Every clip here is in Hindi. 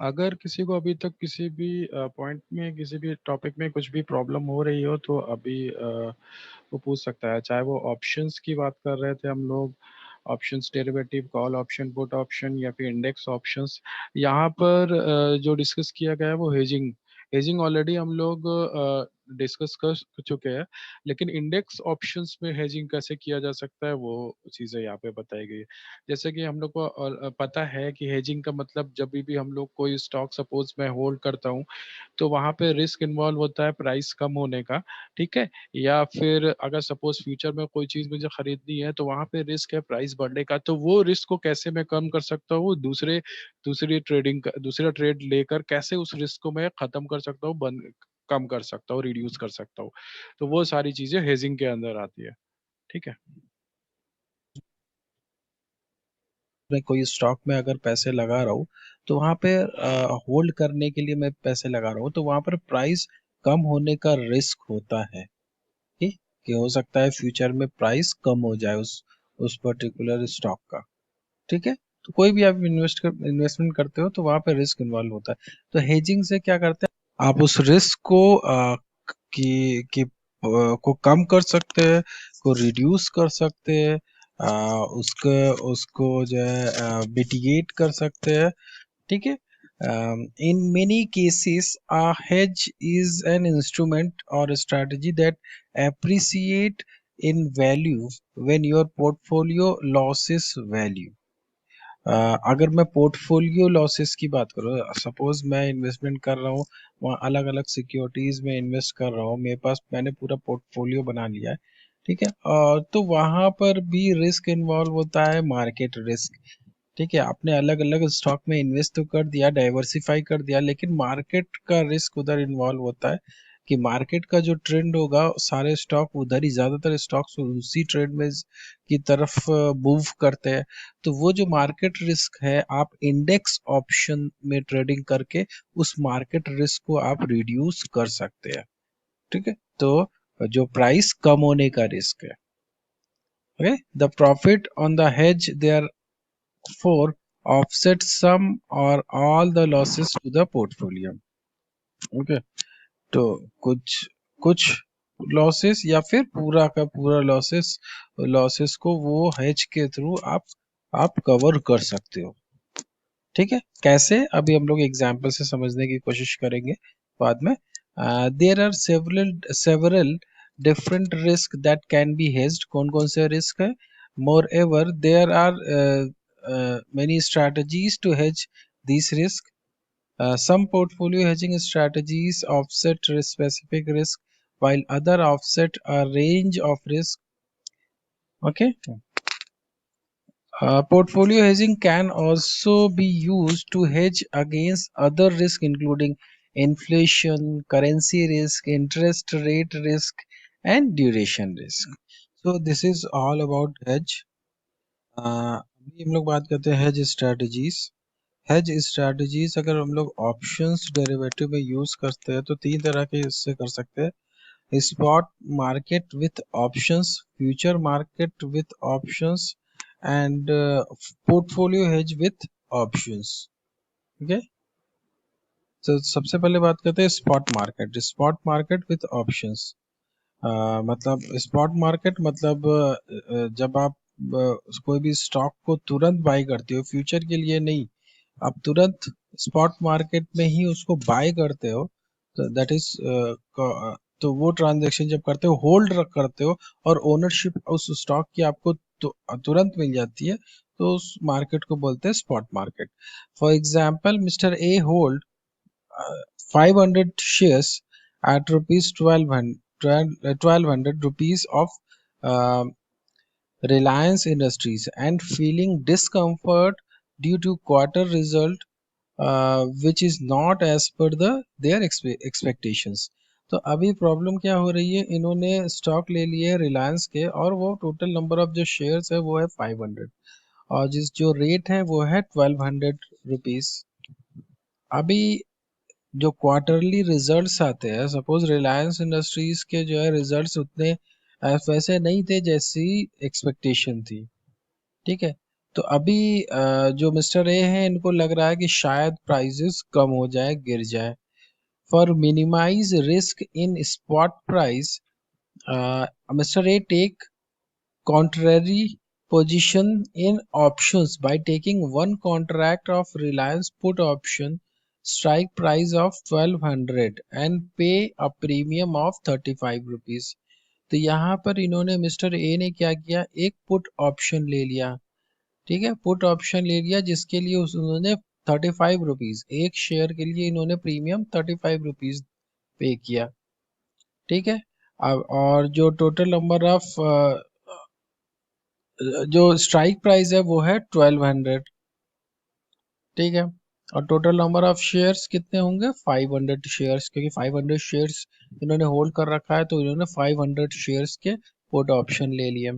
अगर किसी को अभी तक किसी भी पॉइंट में किसी भी टॉपिक में कुछ भी प्रॉब्लम हो रही हो तो अभी वो पूछ सकता है, चाहे वो ऑप्शंस की बात कर रहे थे हम लोग, options derivative, call option, put option या फिर इंडेक्स ऑप्शंस। यहाँ पर जो डिस्कस किया गया है वो हेजिंग। हेजिंग ऑलरेडी हम लोग डिस्कस कर चुके हैं, लेकिन इंडेक्स ऑप्शंस में हेजिंग कैसे किया जा सकता है वो चीज़ें यहाँ पे बताई गई है। जैसे कि हम लोग को पता है कि हेजिंग का मतलब जब भी हम लोग कोई स्टॉक सपोज मैं होल्ड करता हूँ तो वहां पे रिस्क इन्वॉल्व होता है प्राइस कम होने का। ठीक है। या फिर अगर सपोज फ्यूचर में कोई चीज मुझे खरीदनी है तो वहां पे रिस्क है प्राइस बढ़ने का, तो वो रिस्क को कैसे मैं कम कर सकता हूँ, दूसरा ट्रेड लेकर कैसे उस रिस्क को मैं खत्म कर सकता हूँ, बंद कम कर सकता हूँ, रिड्यूस कर सकता हूँ। तो वो सारी चीजें हेजिंग के अंदर आती है। ठीक है। मैं कोई स्टॉक में अगर पैसे लगा रहा हूँ तो वहां पे होल्ड करने के लिए मैं पैसे लगा रहा हूँ, तो वहां पर प्राइस कम होने का रिस्क होता है। ठीक, कि हो सकता है फ्यूचर में प्राइस कम हो जाए उस पर्टिकुलर स्टॉक का। ठीक है। तो कोई भी आप इन्वेस्टमेंट करते हो तो वहां पे रिस्क इन्वॉल्व होता है। तो हेजिंग से क्या करते हैं, आप उस रिस्क को को कम कर सकते हैं, को रिड्यूस कर सकते हैं, उसको उसको जो है मिटिगेट कर सकते हैं। ठीक है। In many cases, a hedge is an instrument or a strategy that appreciate in value when your portfolio loses value. अगर मैं पोर्टफोलियो लॉसेस की बात करूँ, सपोज मैं इन्वेस्टमेंट कर रहा हूँ, वहाँ अलग अलग सिक्योरिटीज में इन्वेस्ट कर रहा हूँ, मेरे पास मैंने पूरा पोर्टफोलियो बना लिया है। ठीक है। तो वहां पर भी रिस्क इन्वॉल्व होता है, मार्केट रिस्क। ठीक है। आपने अलग अलग स्टॉक में इन्वेस्ट तो कर दिया, डाइवर्सिफाई कर दिया, लेकिन मार्केट का रिस्क उधर इन्वॉल्व होता है कि मार्केट का जो ट्रेंड होगा सारे स्टॉक उधर ही, ज्यादातर स्टॉक्स उसी ट्रेंड में की तरफ मूव करते हैं। तो वो जो मार्केट रिस्क है, आप इंडेक्स ऑप्शन में ट्रेडिंग करके उस मार्केट रिस्क को आप रिड्यूस कर सकते हैं। ठीक है। तो जो प्राइस कम होने का रिस्क है, okay, the profit on the hedge they are for offset some or all the losses to the portfolio. Okay. तो कुछ कुछ लॉसेस या फिर पूरा का पूरा लॉसेस लॉसेस को वो हेज के थ्रू आप कवर कर सकते हो। ठीक है। कैसे, अभी हम लोग एग्जांपल से समझने की कोशिश करेंगे बाद में। There are several different risk that can be hedged. कौन कौन से रिस्क है? Moreover there are many strategies to hedge these risks. Some portfolio hedging strategies offset specific risk, while other offset a range of risk. Okay. Portfolio hedging can also be used to hedge against other risk, including inflation, currency risk, interest rate risk, and duration risk. So this is all about hedge. अभी हम लोग बात करते हैं hedge strategies. हेज स्ट्रैटेजीज अगर हम लोग ऑप्शंस डेरिवेटिव में यूज करते हैं तो तीन तरह के इससे कर सकते हैं: spot market with options, future market with options, and portfolio hedge with options. Okay. तो सबसे पहले बात करते हैं spot market. Spot market with options मतलब स्पॉट मार्केट मतलब जब आप कोई भी स्टॉक को तुरंत बाई करते हो, फ्यूचर के लिए नहीं, आप तुरंत स्पॉट मार्केट में ही उसको बाय करते हो। तो दैट इज तो वो ट्रांजैक्शन जब करते हो, होल्ड करते हो और ओनरशिप उस स्टॉक की आपको तुरंत मिल जाती है, तो उस मार्केट को बोलते हैं spot market. For example, mister A hold 500 shares at rupees 1200 rupees of uh, Reliance Industries and feeling discomfort due to quarter result which is not as per their expectations. तो अभी प्रॉब्लम क्या हो रही है, इन्होंने स्टॉक ले लिए रिलायंस के और वो टोटल नंबर ऑफ जो शेयर्स है वो है 500, और जिस जो रेट है वो है 1200 रुपीज। अभी जो क्वार्टरली रिजल्ट्स आते हैं, सपोज रिलायंस इंडस्ट्रीज के जो है रिजल्ट्स उतने वैसे नहीं थे जैसी एक्सपेक्टेशन थी। ठीक है। तो अभी जो मिस्टर ए हैं इनको लग रहा है कि शायद प्राइसेस कम हो जाए, गिर जाए। For minimize risk in spot price, mister A take contrary position in options by taking one contract of Reliance put option strike price of 1200 and pay a premium of 35 rupees। तो यहाँ पर इन्होंने मिस्टर ए ने क्या किया, एक पुट ऑप्शन ले लिया। ठीक है, पुट ऑप्शन ले लिया जिसके लिए उन्होंने 35 रुपीज, एक शेयर के लिए इन्होंने प्रीमियम 35 रुपीज पे किया। ठीक है, अब और जो टोटल नंबर ऑफ जो स्ट्राइक प्राइस है वो है 1200। ठीक है, और टोटल नंबर ऑफ शेयर्स कितने होंगे, 500 शेयर्स, क्योंकि 500 शेयर्स इन्होंने होल्ड कर रखा है तो इन्होंने 500 शेयर्स के पुट ऑप्शन ले लिए।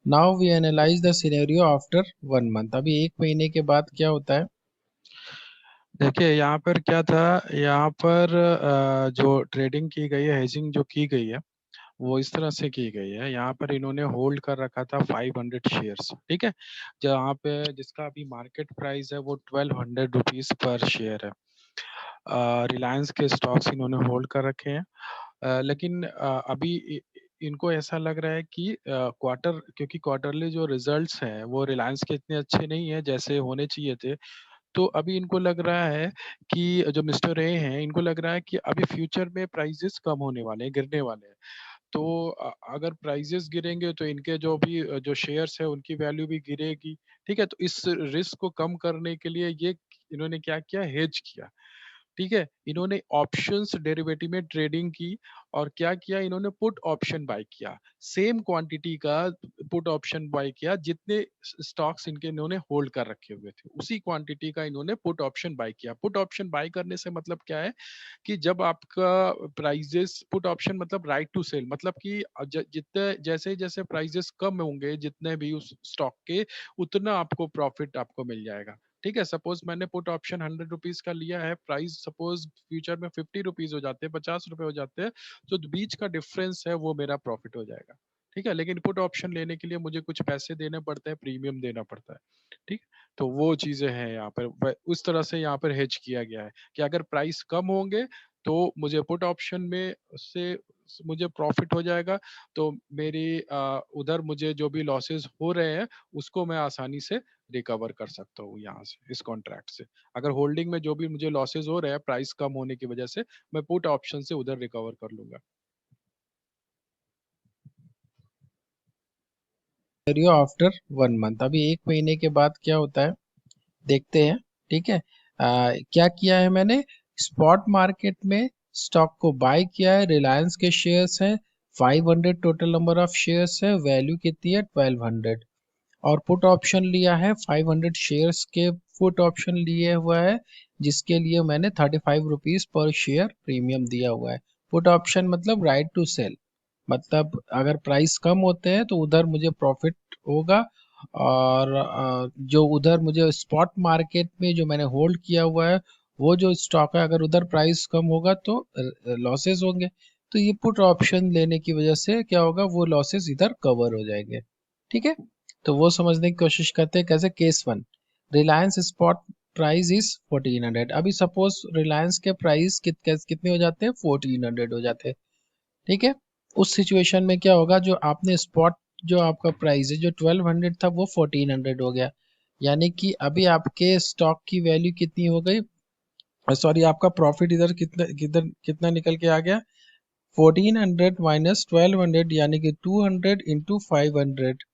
Now we analyse the scenario after 1 month. अभी एक महीने के बाद क्या होता है। देखिए यहाँ पर क्या था, यहाँ पर जो ट्रेडिंग की गई है, हेजिंग जो की गई है, वो इस तरह से की गई है। यहाँ पर इन्होंने होल्ड कर रखा था 500 शेयर्स। ठीक है, जहाँ पे जिसका अभी मार्केट प्राइस है वो 1200 रुपीज पर शेयर है। रिलायंस के स्टॉक्स इन्होंने होल्ड कर रखे हैं। लेकिन अभी इनको ऐसा लग रहा है कि क्वार्टर, क्योंकि क्वार्टरली जो रिजल्ट्स हैं वो रिलायंस के इतने अच्छे नहीं है जैसे होने चाहिए थे। तो अभी इनको लग रहा है कि जो मिस्टर ए हैं, इनको लग रहा है कि अभी फ्यूचर में प्राइसेस कम होने वाले हैं, गिरने वाले हैं। तो अगर प्राइसेस गिरेंगे तो इनके जो भी जो शेयर्स है उनकी वैल्यू भी गिरेगी। ठीक है, तो इस रिस्क को कम करने के लिए ये इन्होंने क्या किया, हेज किया। ठीक है, इन्होंने ऑप्शंस डेरिवेटिव में ट्रेडिंग की और क्या किया, इन्होंने पुट ऑप्शन बाय किया, सेम क्वांटिटी का पुट ऑप्शन बाय किया, जितने स्टॉक्स इनके इन्होंने होल्ड कर रखे हुए थे उसी क्वांटिटी का इन्होंने पुट ऑप्शन बाय किया। पुट ऑप्शन बाय करने से मतलब क्या है कि जब आपका प्राइजेस, पुट ऑप्शन मतलब राइट टू सेल, मतलब कि जितने जैसे जैसे प्राइजेस कम होंगे जितने भी उस स्टॉक के, उतना आपको प्रॉफिट आपको मिल जाएगा। ठीक है, सपोज मैंने पुट ऑप्शन 100 रुपीज का लिया है, प्राइस सपोज फ्यूचर में 50 रुपीज हो जाते हैं, 50 रुपए हो जाते हैं, तो बीच का डिफरेंस है वो मेरा प्रॉफिट हो जाएगा। ठीक है, लेकिन पुट ऑप्शन लेने के लिए मुझे कुछ पैसे देने पड़ते हैं, प्रीमियम देना पड़ता है। ठीक, तो वो चीजें हैं यहाँ पर, उस तरह से यहाँ पर हेज किया गया है कि अगर प्राइस कम होंगे तो मुझे पुट ऑप्शन में से मुझे प्रॉफिट हो जाएगा। तो मेरी उधर मुझे जो भी लॉसेस हो रहे हैं उसको मैं आसानी से रिकवर कर सकता हूँ यहाँ से, इस कॉन्ट्रैक्ट से। अगर होल्डिंग में जो भी मुझे लॉसेस हो रहे हैं प्राइस कम होने की वजह से, मैं पुट ऑप्शन से उधर रिकवर कर लूंगा। Scenario after 1 month. अभी एक महीने के बाद क्या होता है, देखते हैं। ठीक है, क्या किया है मैंने, स्पॉट मार्केट में स्टॉक को बाय किया है, रिलायंस के शेयर्स हैं 500, टोटल नंबर ऑफ शेयर्स है, वैल्यू कितनी है 1200। और पुट ऑप्शन लिया है 500 शेयर्स के, पुट ऑप्शन लिए हुआ है जिसके लिए मैंने 35 रुपीज पर शेयर प्रीमियम दिया हुआ है। पुट ऑप्शन मतलब राइट टू सेल, मतलब अगर प्राइस कम होते हैं तो उधर मुझे प्रॉफिट होगा, और जो उधर मुझे स्पॉट मार्केट में जो मैंने होल्ड किया हुआ है वो जो स्टॉक है, अगर उधर प्राइस कम होगा तो लॉसेस होंगे। तो ये पुट ऑप्शन लेने की वजह से क्या होगा, वो लॉसेस इधर कवर हो जाएंगे। ठीक है, तो वो समझने की कोशिश करते हैं कैसे। Case 1, Reliance spot price is 1400। अभी सपोज रिलायंस के प्राइस कितने हो जाते हैं, 1400 हो जाते हैं। ठीक है, उस सिचुएशन में क्या होगा, जो आपने स्पॉट, जो आपका प्राइस है जो 1200 था वो 1400 हो गया, यानी कि अभी आपके स्टॉक की वैल्यू कितनी हो गई, सॉरी आपका प्रॉफिट इधर कितना किधर कितना निकल के आ गया, 1400 माइनस 1200, यानी कि 200 इंटू 500,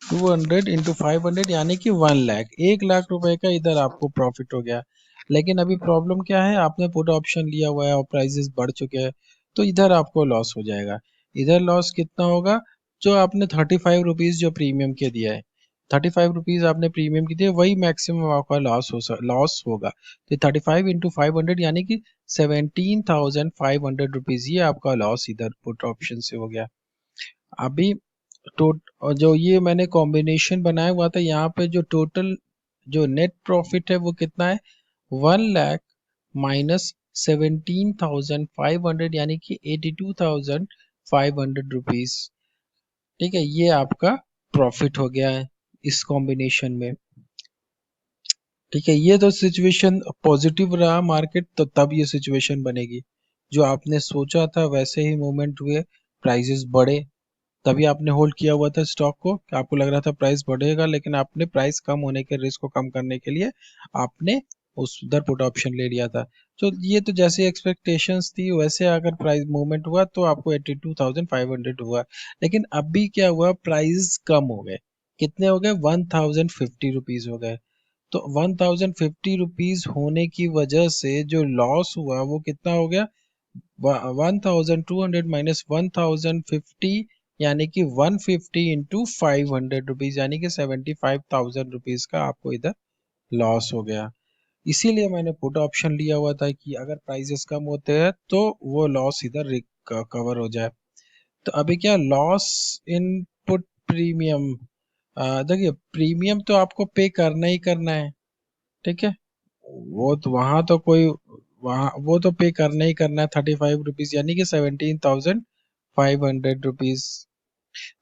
200 इंटू 500 यानी कि 1 लाख, 1 लाख रुपए का इधर आपको प्रॉफिट हो गया। लेकिन अभी प्रॉब्लम क्या है, आपने पुट ऑप्शन लिया हुआ है और प्राइसेस बढ़ चुके हैं, तो इधर आपको लॉस हो जाएगा। इधर लॉस कितना होगा, जो आपने 35 रुपीज जो प्रीमियम के दिया है, 35 रुपीज आपने प्रीमियम की दिए, वही मैक्सिमम आपका लॉस होगा। तो 35 इंटू 500 यानी कि 17,500 रुपीज, ये आपका लॉस इधर पुट ऑप्शन से हो गया। अभी और जो ये मैंने कॉम्बिनेशन बनाया हुआ था, यहाँ पे जो टोटल जो नेट प्रॉफिट है वो कितना है, 1 लाख माइनस 17,500 यानी कि 82,500 रुपीज। ठीक है, ये आपका प्रॉफिट हो गया है। इस कॉम्बिनेशन में। ठीक है, ये तो सिचुएशन पॉजिटिव रहा मार्केट, तो तब ये सिचुएशन बनेगी। जो आपने सोचा था वैसे ही मूवमेंट हुए, प्राइसेस बढ़े, तभी आपने होल्ड किया हुआ था स्टॉक को। आपको लग रहा था प्राइस बढ़ेगा, लेकिन आपने प्राइस कम होने के रिस्क को कम करने के लिए आपने उस उधर पुट ऑप्शन ले लिया था। तो ये तो जैसे एक्सपेक्टेशंस थी वैसे अगर प्राइस मूवमेंट हुआ तो आपको 82,500 हुआ। लेकिन अभी क्या हुआ, प्राइस कम हो गए। कितने हो गए, 1,050 रुपीज हो गए। तो 1,050 रुपीज होने की वजह से जो लॉस हुआ वो कितना हो गया, 1,200 माइनस 1,050, यानी कि 150 इंटू 500 रुपीज, यानी कि 75,000 रुपीज का आपको इधर लॉस हो गया। इसीलिए मैंने पुट ऑप्शन लिया हुआ था कि अगर प्राइसेस कम होते हैं तो वो लॉस इधर कवर हो जाए। तो अभी क्या लॉस इन पुट प्रीमियम, देखिए प्रीमियम तो आपको पे करना ही करना है। ठीक है, वो तो वहां तो कोई, वहां वो तो पे करना ही करना है, 35 रुपीज, यानी कि 17,500 रुपीज।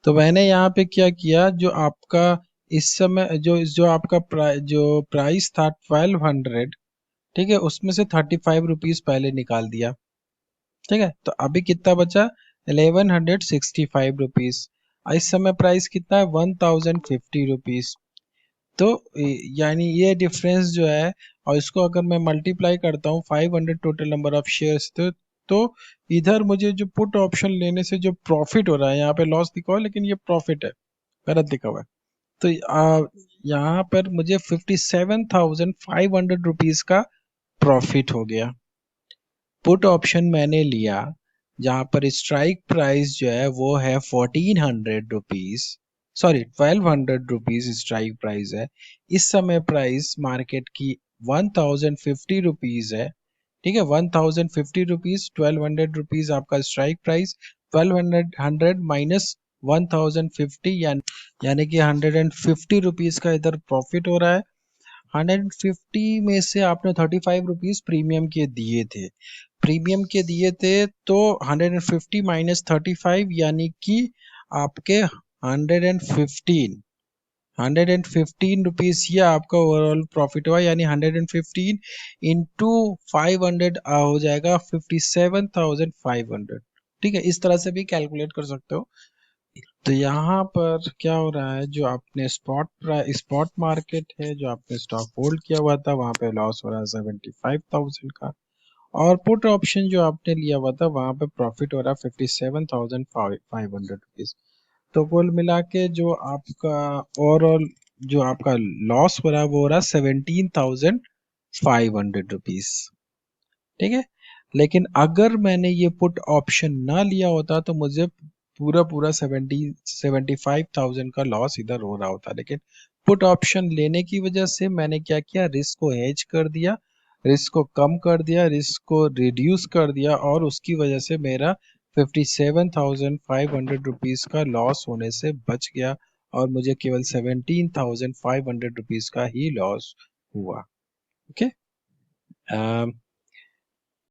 तो मैंने यहाँ पे क्या किया, जो आपका इस समय जो आपका जो प्राइस था 1,200, ठीक है, उसमें से 35 रुपीज पहले निकाल दिया। ठीक है, तो अभी कितना बचा, 1,165 रुपीज। इस समय प्राइस कितना है, 1,050 रुपीज। तो यानी ये डिफरेंस जो है, और इसको अगर मैं मल्टीप्लाई करता हूँ 500 टोटल नंबर ऑफ शेयर्स, तो इधर मुझे जो पुट ऑप्शन लेने से जो प्रॉफिट हो रहा है, यहाँ पे लॉस दिखा हुआ है लेकिन ये प्रॉफिट है, गलत दिखा हुआ है। तो यहाँ पर मुझे 57,500 रुपीज का प्रॉफिट हो गया। पुट ऑप्शन मैंने लिया जहां पर स्ट्राइक प्राइस जो है वो है 1,400 rupees, sorry 1,200 rupees strike price है। इस समय प्राइस मार्केट की 1,050 रुपीज है। ठीक है, 1,050 रुपीज, 1,200 रुपीज आपका स्ट्राइक प्राइस, 1,200 माइनस 1,050, यानी कि 150 रुपीज का इधर प्रॉफिट हो रहा है। 150 में से आपने 35 रुपीज प्रीमियम के दिए थे, तो 150 माइनस 35, यानी कि आपके 115 रुपीज, ये आपका ओवरऑल प्रॉफिट हुआ। यानी 115 इंटू 500 हो जाएगा 57,500। ठीक है, इस तरह से भी कैलकुलेट कर सकते हो। तो यहाँ पर क्या हो रहा है, जो आपने स्पॉट मार्केट है, जो आपने स्टॉक होल्ड किया हुआ था, वहां पे लॉस हो रहा है 75,000 का। और पुट ऑप्शन जो आपने लिया हुआ था वहां पे प्रॉफिट हो रहा है 57,500 रुपीज। तो कुल मिला के जो आपका ओवरऑल जो आपका लॉस हो रहा है वो हो रहा है 17,500 रुपीज। ठीक है, लेकिन अगर मैंने ये पुट ऑप्शन ना लिया होता तो मुझे पूरा पूरा 75,000 का लॉस इधर हो रहा होता। लेकिन पुट ऑप्शन लेने की वजह से मैंने क्या किया, रिस्क को हेज कर दिया, रिस्क को कम कर दिया, रिस्क को रिड्यूस कर दिया, और उसकी वजह से मेरा 57,500 रुपीज का लॉस होने से बच गया, और मुझे केवल 17,500 रुपीज का ही लॉस हुआ। ओके,